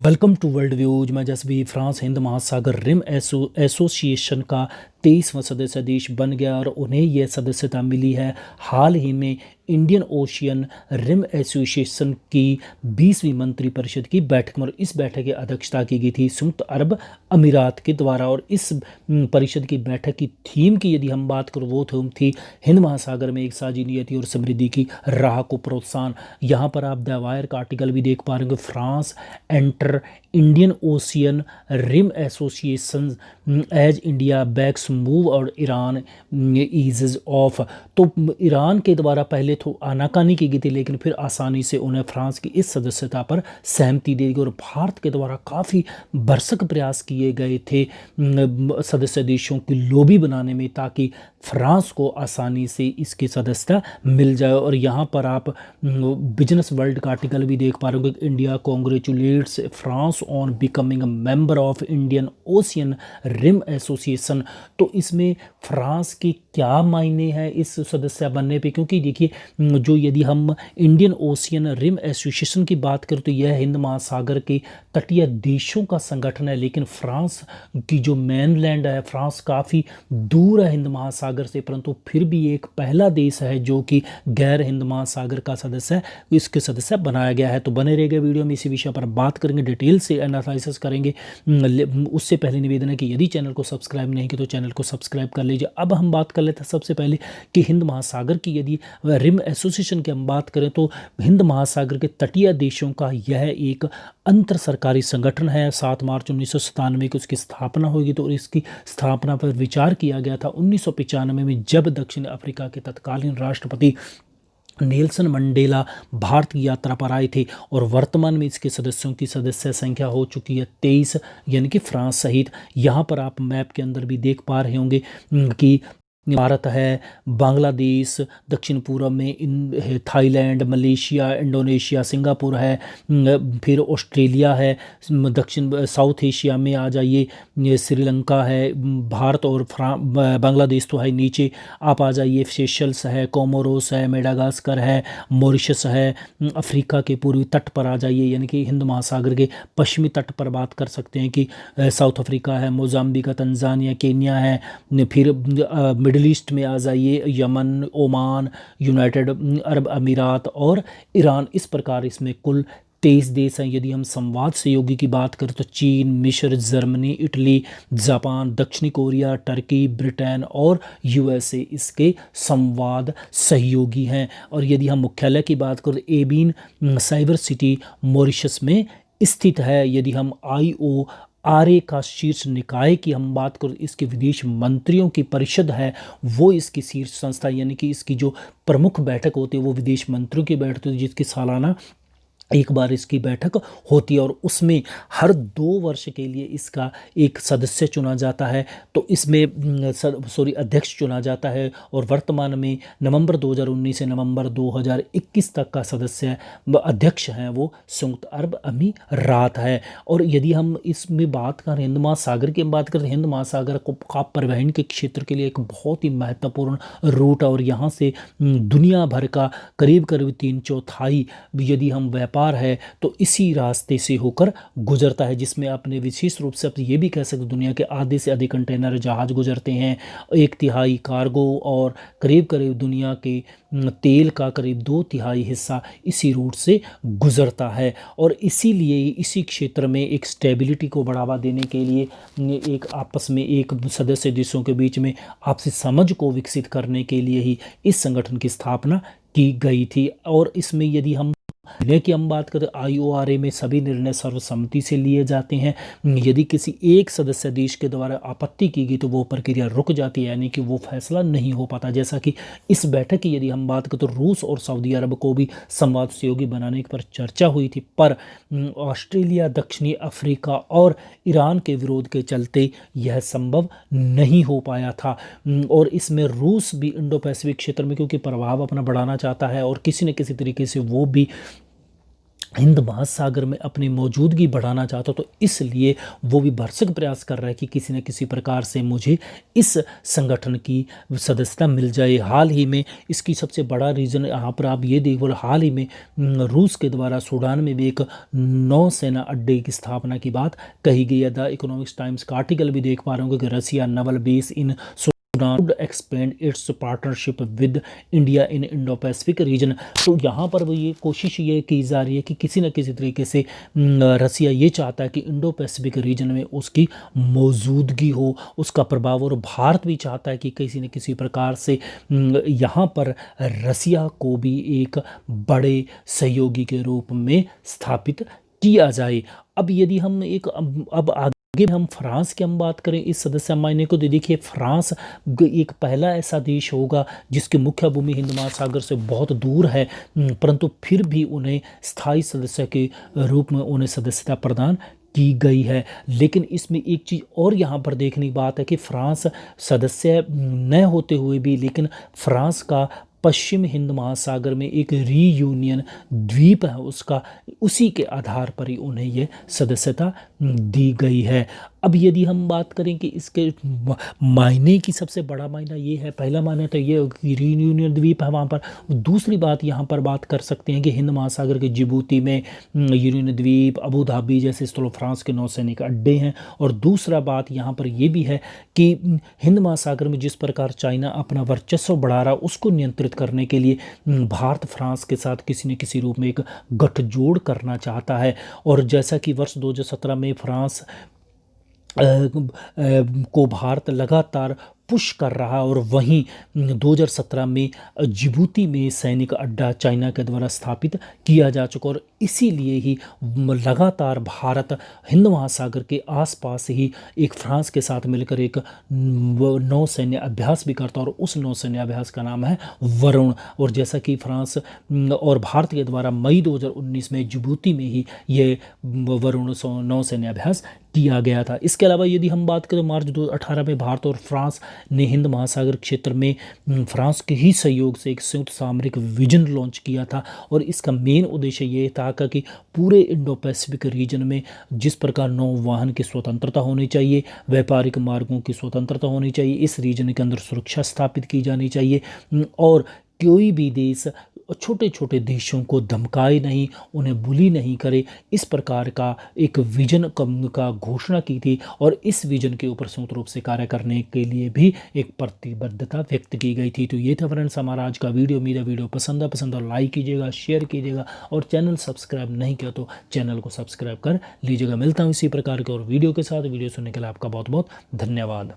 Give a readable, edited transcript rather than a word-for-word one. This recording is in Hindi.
Welcome to world views. मैं जसवी फ्रांस हिंद महासागर रिम एसोसिएशन का 23वां सदस्य देश बन गया और उन्हें यह सदस्यता मिली है हाल ही में इंडियन ओशियन रिम एसोसिएशन की 20वीं मंत्रिपरिषद की बैठक में। और इस बैठक की अध्यक्षता की गई थी संयुक्त अरब अमीरात के द्वारा। और इस परिषद की बैठक की थीम की यदि हम बात करें वो थीम थी हिंद महासागर में एक साझी नियति और समृद्धि की राह को प्रोत्साहन। यहाँ पर आप द वायर का आर्टिकल भी देख पा रहे होंगे, France enter Indian Ocean Rim Association as India backs move और ईरान ईजेज ऑफ। तो ईरान के द्वारा पहले तो आनाकानी की गई थी, लेकिन फिर आसानी से उन्हें फ्रांस की इस सदस्यता पर सहमति दे दी और भारत के द्वारा काफ़ी भरसक प्रयास किए गए थे सदस्य देशों की लोबी बनाने में, ताकि फ्रांस को आसानी से इसकी सदस्यता मिल जाए। और यहाँ पर आप बिजनेस वर्ल्ड का आर्टिकल भी देख पा रहे हो, India congratulates France on becoming a member of Indian Ocean Rim Association. तो इसमें फ्रांस के क्या मायने हैं इस सदस्य बनने पे, क्योंकि देखिए जो यदि हम इंडियन ओशियन रिम एसोसिएशन की बात करें तो यह हिंद महासागर के तटीय देशों का संगठन है, लेकिन फ्रांस की जो मेनलैंड है, फ्रांस काफ़ी दूर है हिंद महासागर से, परंतु फिर भी एक पहला देश है जो कि गैर हिंद महासागर का सदस्य है, इसके सदस्य बनाया गया है। तो बने रहेगा वीडियो में, इसी विषय पर बात करेंगे, डिटेल से एनालिसिस करेंगे। उससे पहले निवेदन है कि यदि चैनल को सब्सक्राइब नहीं किया तो चैनल को सब्सक्राइब कर लीजिए। अब हम बात कर लेते हैं सबसे पहले कि हिंद महासागर की यदि रिम एसोसिएशन की हम बात करें तो हिंद महासागर के तटीय देशों का यह एक अंतर सरकारी संगठन है। 7 मार्च 1997 को इसकी स्थापना होगी। तो इसकी स्थापना पर विचार किया गया था 1995 में, जब दक्षिण अफ्रीका के तत्कालीन राष्ट्रपति नेल्सन मंडेला भारत की यात्रा पर आए थे। और वर्तमान में इसके सदस्यों की सदस्य संख्या हो चुकी है 23, यानी कि फ्रांस सहित। यहाँ पर आप मैप के अंदर भी देख पा रहे होंगे कि भारत है, बांग्लादेश दक्षिण पूर्व में, थाईलैंड, मलेशिया, इंडोनेशिया, सिंगापुर है, फिर ऑस्ट्रेलिया है, दक्षिण साउथ एशिया में आ जाइए, श्रीलंका है, भारत और बांग्लादेश तो है नीचे, आप आ जाइए, सेशल्स है, कोमोरोस है, मेडागास्कर है, मॉरिशस है, अफ्रीका के पूर्वी तट पर आ जाइए, यानी कि हिंद महासागर के पश्चिमी तट पर बात कर सकते हैं कि साउथ अफ्रीका है, मोजाम्बिक, तंजानिया, केन्या है, फिर मिडिल ईस्ट में आ जाइए, यमन, ओमान, यूनाइटेड अरब अमीरात और ईरान। इस प्रकार इसमें कुल 23 देश हैं। यदि हम संवाद सहयोगी की बात करें तो चीन, मिस्र, जर्मनी, इटली, जापान, दक्षिणी कोरिया, टर्की, ब्रिटेन और यूएसए इसके संवाद सहयोगी हैं। और यदि हम मुख्यालय की बात करें तो एबिन साइबर सिटी मॉरिशस में स्थित है। यदि हम IORA का शीर्ष निकाय की हम बात करें, इसके विदेश मंत्रियों की परिषद है, वो इसकी शीर्ष संस्था, यानी कि इसकी जो प्रमुख बैठक होती है वो विदेश मंत्रियों की बैठक होती है, जिसकी सालाना एक बार इसकी बैठक होती है। और उसमें हर 2 वर्ष के लिए इसका एक सदस्य चुना जाता है। तो इसमें अध्यक्ष चुना जाता है। और वर्तमान में नवंबर 2019 से नवंबर 2021 तक का सदस्य अध्यक्ष हैं वो संयुक्त अरब अमीरात है। और यदि हम इसमें बात करें हिंद महासागर की, हम बात करें हिंद महासागर को का परिवहन के क्षेत्र के लिए एक बहुत ही महत्वपूर्ण रूट है। और यहाँ से दुनिया भर का करीब 3/4 यदि हम व्यापार है तो इसी रास्ते से होकर गुजरता है, जिसमें अपने विशेष रूप से आप ये भी कह सकते दुनिया के आधे से अधिक कंटेनर जहाज गुजरते हैं, 1/3 कार्गो, और करीब दुनिया के तेल का करीब 2/3 हिस्सा इसी रूट से गुजरता है। और इसीलिए इसी क्षेत्र में एक स्टेबिलिटी को बढ़ावा देने के लिए एक आपस में एक सदस्य देशों के बीच में आपसी समझ को विकसित करने के लिए ही इस संगठन की स्थापना की गई थी। और इसमें यदि हम निर्णय की हम बात करें, IORA में सभी निर्णय सर्वसम्मति से लिए जाते हैं। यदि किसी एक सदस्य देश के द्वारा आपत्ति की गई तो वो प्रक्रिया रुक जाती है, यानी कि वो फैसला नहीं हो पाता। जैसा कि इस बैठक की यदि हम बात करें तो रूस और सऊदी अरब को भी संवाद सहयोगी बनाने पर चर्चा हुई थी, पर ऑस्ट्रेलिया, दक्षिणी अफ्रीका और ईरान के विरोध के चलते यह संभव नहीं हो पाया था। और इसमें रूस भी इंडो पैसिफिक क्षेत्र में क्योंकि प्रभाव अपना बढ़ाना चाहता है और किसी न किसी तरीके से वो भी हिंद महासागर में अपनी मौजूदगी बढ़ाना चाहता, तो इसलिए वो भी भरसक प्रयास कर रहा है कि किसी न किसी प्रकार से मुझे इस संगठन की सदस्यता मिल जाए। हाल ही में इसकी सबसे बड़ा रीज़न यहाँ पर आप ये देखो, हाल ही में रूस के द्वारा सूडान में भी एक नौसेना अड्डे की स्थापना की बात कही गई है। द इकोनॉमिक्स टाइम्स का आर्टिकल भी देख पा रहे होंगे कि Russia naval base in would expand its partnership with India in Indo-Pacific region। तो यहाँ पर वो ये कोशिश ये की जा रही है कि किसी न किसी तरीके से रसिया ये चाहता है कि इंडो पैसिफिक रीजन में उसकी मौजूदगी हो, उसका प्रभाव, और भारत भी चाहता है कि किसी न किसी प्रकार से यहाँ पर रसिया को भी एक बड़े सहयोगी के रूप में स्थापित किया जाए। अब यदि हम अब आगे हम फ्रांस की हम बात करें इस सदस्य मायने को, तो देखिए फ्रांस एक पहला ऐसा देश होगा जिसकी मुख्य भूमि हिंद महासागर से बहुत दूर है, परंतु फिर भी उन्हें स्थायी सदस्य के रूप में उन्हें सदस्यता प्रदान की गई है। लेकिन इसमें एक चीज़ और यहाँ पर देखने की बात है कि फ्रांस सदस्य न होते हुए भी, लेकिन फ्रांस का पश्चिम हिंद महासागर में एक रीयूनियन द्वीप है उसका, उसी के आधार पर ही उन्हें ये सदस्यता दी गई है। अब यदि हम बात करें कि इसके मायने की, सबसे बड़ा मायना ये है, पहला मायना तो ये कि रीयूनियन द्वीप है वहाँ पर। दूसरी बात यहाँ पर बात कर सकते हैं कि हिंद महासागर के जिबूती में यूनियन द्वीप, अबू धाबी जैसे स्थलों फ्रांस के नौसैनिक अड्डे हैं। और दूसरा बात यहाँ पर यह भी है कि हिंद महासागर में जिस प्रकार चाइना अपना वर्चस्व बढ़ा रहा, उसको नियंत्रित करने के लिए भारत फ्रांस के साथ किसी न किसी रूप में एक गठजोड़ करना चाहता है। और जैसा कि वर्ष 2017 में फ्रांस को भारत लगातार पुश कर रहा, और वहीं 2017 में जिबूती में सैनिक अड्डा चाइना के द्वारा स्थापित किया जा चुका, और इसीलिए ही लगातार भारत हिंद महासागर के आसपास ही एक फ्रांस के साथ मिलकर एक नौसैन्य अभ्यास भी करता, और उस नौसैन्य अभ्यास का नाम है वरुण। और जैसा कि फ्रांस और भारत के द्वारा मई 2019 में जिबूती में ही ये वरुण नौसैन्य अभ्यास किया गया था। इसके अलावा यदि हम बात करें मार्च 2018 में भारत और फ्रांस ने हिंद महासागर क्षेत्र में फ्रांस के ही सहयोग से एक संयुक्त सामरिक विजन लॉन्च किया था, और इसका मेन उद्देश्य ये था कि पूरे इंडो पैसिफिक रीजन में जिस प्रकार नौवाहन की स्वतंत्रता होनी चाहिए, व्यापारिक मार्गों की स्वतंत्रता होनी चाहिए, इस रीजन के अंदर सुरक्षा स्थापित की जानी चाहिए, और कोई भी देश छोटे छोटे देशों को धमकाए नहीं, उन्हें बुली नहीं करे, इस प्रकार का एक विजन का घोषणा की थी। और इस विजन के ऊपर संयुक्त रूप से कार्य करने के लिए भी एक प्रतिबद्धता व्यक्त की गई थी। तो ये था फ्रेंड्स हमारा आज का वीडियो। मेरा वीडियो पसंद और लाइक कीजिएगा, शेयर कीजिएगा, और चैनल सब्सक्राइब नहीं किया तो चैनल को सब्सक्राइब कर लीजिएगा। मिलता हूँ इसी प्रकार के और वीडियो के साथ। वीडियो सुनने के लिए आपका बहुत बहुत धन्यवाद।